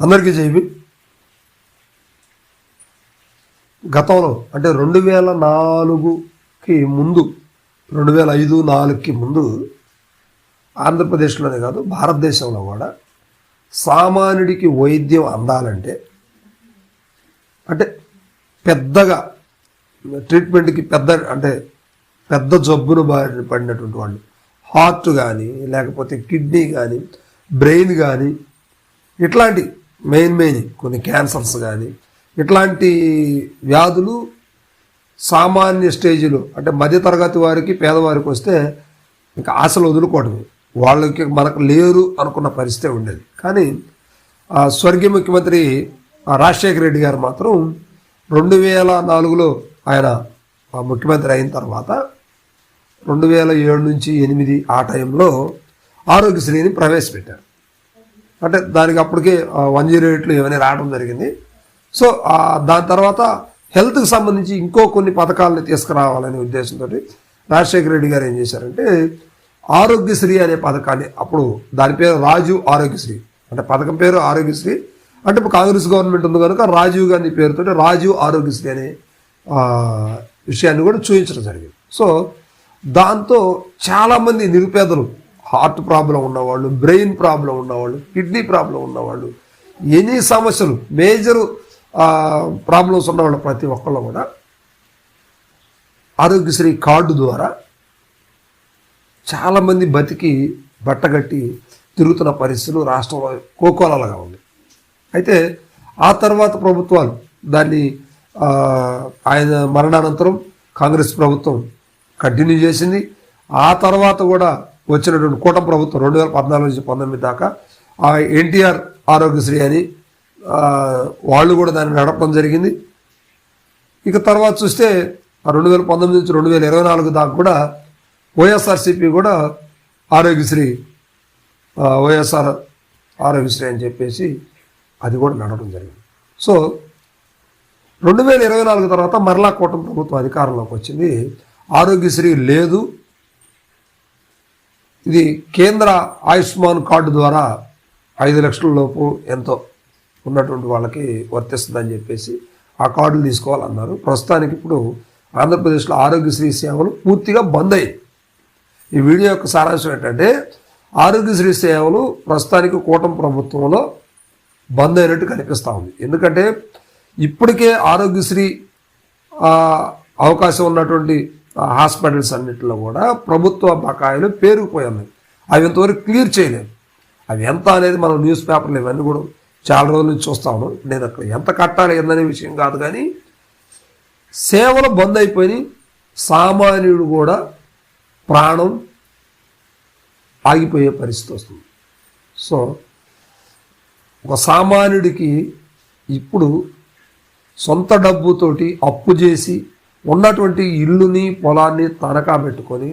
అందరికీ జైవి. గతంలో అంటే 2004కి ముందు, 2005-4కి ముందు ఆంధ్రప్రదేశ్లోనే కాదు భారతదేశంలో కూడా సామాన్యుడికి వైద్యం అందాలంటే అంటే పెద్దగా ట్రీట్మెంట్కి పెద్ద జబ్బును పడినటువంటి వాళ్ళు, హార్ట్ కానీ లేకపోతే కిడ్నీ కానీ బ్రెయిన్ కానీ ఇట్లాంటి మెయిన్ కొన్ని క్యాన్సర్స్ కానీ ఇట్లాంటి వ్యాధులు సామాన్య స్టేజ్లో అంటే మధ్యతరగతి వారికి పేదవారికి వస్తే ఇంకా ఆశలు వదులుకోవడమే, వాళ్ళకి మనకు లేరు అనుకున్న పరిస్థితి ఉండేది. కానీ స్వర్గీయ ముఖ్యమంత్రి రాజశేఖర రెడ్డి గారు మాత్రం 2004లో ఆయన ముఖ్యమంత్రి అయిన తర్వాత 2007 నుంచి 2008 ఆ టైంలో ఆరోగ్యశ్రీని ప్రవేశపెట్టారు. అంటే దానికి అప్పటికే 108 ఇవన్నీ రావడం జరిగింది. సో దాని తర్వాత హెల్త్కి సంబంధించి ఇంకో కొన్ని పథకాలను తీసుకురావాలనే ఉద్దేశంతో రాజశేఖర రెడ్డి గారు ఏం చేశారంటే ఆరోగ్యశ్రీ అనే పథకాన్ని, అప్పుడు దాని పేరు రాజీవ్ ఆరోగ్యశ్రీ, అంటే పథకం పేరు ఆరోగ్యశ్రీ, అంటే ఇప్పుడు కాంగ్రెస్ గవర్నమెంట్ ఉంది కనుక రాజీవ్ గాంధీ పేరుతో రాజీవ్ ఆరోగ్యశ్రీ అనే విషయాన్ని కూడా చూపించడం జరిగింది. సో దాంతో చాలామంది నిరుపేదలు, హార్ట్ ప్రాబ్లం ఉన్నవాళ్ళు, బ్రెయిన్ ప్రాబ్లం ఉన్నవాళ్ళు, కిడ్నీ ప్రాబ్లం ఉన్నవాళ్ళు, ఎన్ని సమస్యలు మేజర్ ప్రాబ్లమ్స్ ఉన్నవాళ్ళు ప్రతి ఒక్కళ్ళు కూడా ఆరోగ్యశ్రీ కార్డు ద్వారా చాలామంది బతికి బట్టగట్టి తిరుగుతున్న పరిస్థితులు రాష్ట్రంలో కోకోలాలుగా ఉంది. అయితే ఆ తర్వాత ప్రభుత్వాలు దాన్ని ఆయన మరణానంతరం కాంగ్రెస్ ప్రభుత్వం కంటిన్యూ చేసింది. ఆ తర్వాత కూడా వచ్చినటువంటి కూటమి ప్రభుత్వం 2014 నుంచి 2019 దాకా ఎన్టీఆర్ ఆరోగ్యశ్రీ అని వాళ్ళు కూడా దాన్ని నడపడం జరిగింది. ఇక తర్వాత చూస్తే 2019 నుంచి 2024 దాకా కూడా వైఎస్ఆర్సీపీ కూడా వైఎస్ఆర్ ఆరోగ్యశ్రీ అని చెప్పేసి అది కూడా నడవడం జరిగింది. సో 2024 తర్వాత మరలా కూటమి ప్రభుత్వం అధికారంలోకి వచ్చింది. ఆరోగ్యశ్రీ లేదు, ఇది కేంద్ర ఆయుష్మాన్ కార్డు ద్వారా 5 లక్షల లోపు ఎంతో ఉన్నటువంటి వాళ్ళకి వర్తిస్తుందని చెప్పేసి ఆ కార్డులు తీసుకోవాలన్నారు. ప్రస్తుతానికి ఇప్పుడు ఆంధ్రప్రదేశ్లో ఆరోగ్యశ్రీ సేవలు పూర్తిగా బంద్ అయ్యాయి. ఈ వీడియో యొక్క సారాంశం ఏంటంటే ఆరోగ్యశ్రీ సేవలు ప్రస్తుతానికి కూటమి ప్రభుత్వంలో బంద్ అయినట్టు కనిపిస్తూ ఉంది. ఎందుకంటే ఇప్పటికే ఆరోగ్యశ్రీ అవకాశం ఉన్నటువంటి హాస్పిటల్స్ అన్నింటిలో కూడా ప్రభుత్వ బకాయిలు పేరుకుపోయి ఉన్నాయి. అవి ఇంతవరకు క్లియర్ చేయలేదు. అవి ఎంత అనేది మనం న్యూస్ పేపర్లు ఇవన్నీ కూడా చాలా రోజుల నుంచి చూస్తాము. నేను అక్కడ ఎంత కట్టాలి ఏందనే విషయం కాదు, కానీ సేవలు బంద్ అయిపోయి సామాన్యుడు కూడా ప్రాణం ఆగిపోయే పరిస్థితి వస్తుంది. సో ఒక సామాన్యుడికి ఇప్పుడు సొంత డబ్బుతోటి అప్పు చేసి ఉన్నటువంటి ఇల్లుని పొలాన్ని తనఖా పెట్టుకొని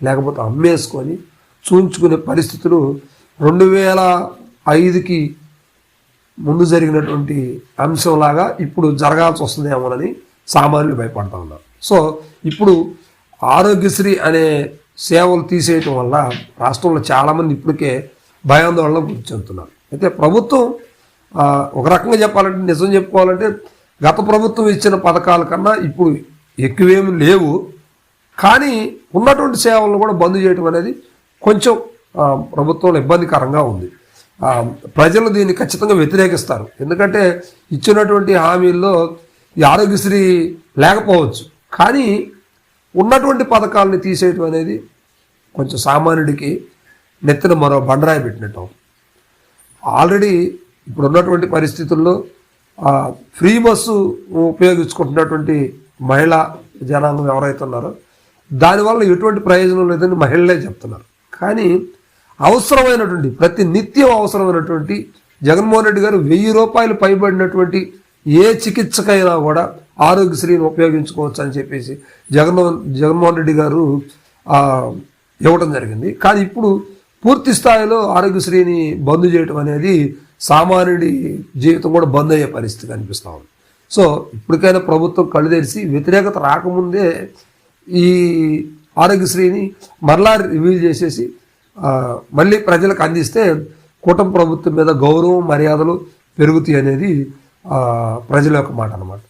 లేకపోతే అమ్మేసుకొని చూంచుకునే పరిస్థితులు 2005కి ముందు జరిగినటువంటి అంశంలాగా ఇప్పుడు జరగాల్సి వస్తుందేమోనని సామాన్యులు భయపడతా ఉన్నారు. సో ఇప్పుడు ఆరోగ్యశ్రీ అనే సేవలు తీసేయటం వల్ల రాష్ట్రంలో చాలామంది ఇప్పటికే భయాందోళన గురి చెందుతున్నారు. అయితే ప్రభుత్వం ఒక రకంగా చెప్పాలంటే, నిజం చెప్పుకోవాలంటే గత ప్రభుత్వం ఇచ్చిన పథకాల కన్నా ఇప్పుడు ఎక్కువేమి లేవు, కానీ ఉన్నటువంటి సేవలను కూడా బంద్ చేయడం అనేది కొంచెం ప్రభుత్వంలో ఇబ్బందికరంగా ఉంది. ప్రజలు దీన్ని ఖచ్చితంగా వ్యతిరేకిస్తారు. ఎందుకంటే ఇచ్చినటువంటి హామీల్లో ఈ ఆరోగ్యశ్రీ లేకపోవచ్చు, కానీ ఉన్నటువంటి పథకాలని తీసేయటం అనేది కొంచెం సామాన్యుడికి నెత్తిన మరో బండరాయి పెట్టినట్టు. ఆల్రెడీ ఇప్పుడు ఉన్నటువంటి పరిస్థితుల్లో ఫ్రీ బస్సు ఉపయోగించుకుంటున్నటువంటి మహిళా జనాంగం ఎవరైతే ఉన్నారో దానివల్ల ఎటువంటి ప్రయోజనం లేదని మహిళలే చెప్తున్నారు. కానీ అవసరమైనటువంటి ప్రతి నిత్యం అవసరమైనటువంటి జగన్మోహన్ రెడ్డి గారు 1000 రూపాయలు పైబడినటువంటి ఏ చికిత్సకైనా కూడా ఆరోగ్యశ్రీని ఉపయోగించుకోవచ్చు అని చెప్పేసి జగన్మోహన్ రెడ్డి గారు ఇవ్వడం జరిగింది. కానీ ఇప్పుడు పూర్తి స్థాయిలో ఆరోగ్యశ్రీని బంద్ చేయడం అనేది సామాన్యుడి జీవితం కూడా బంద్ అయ్యే పరిస్థితి కనిపిస్తూ ఉంది. సో ఇప్పటికైనా ప్రభుత్వం కళ్ళు తెరిచి వ్యతిరేకత రాకముందే ఈ ఆరోగ్యశ్రీని మరలా రివీల్ చేసేసి మళ్ళీ ప్రజలకు అందిస్తే కూటమి ప్రభుత్వం మీద గౌరవం మర్యాదలు పెరుగుతాయి అనేది ప్రజల యొక్క మాట అన్నమాట.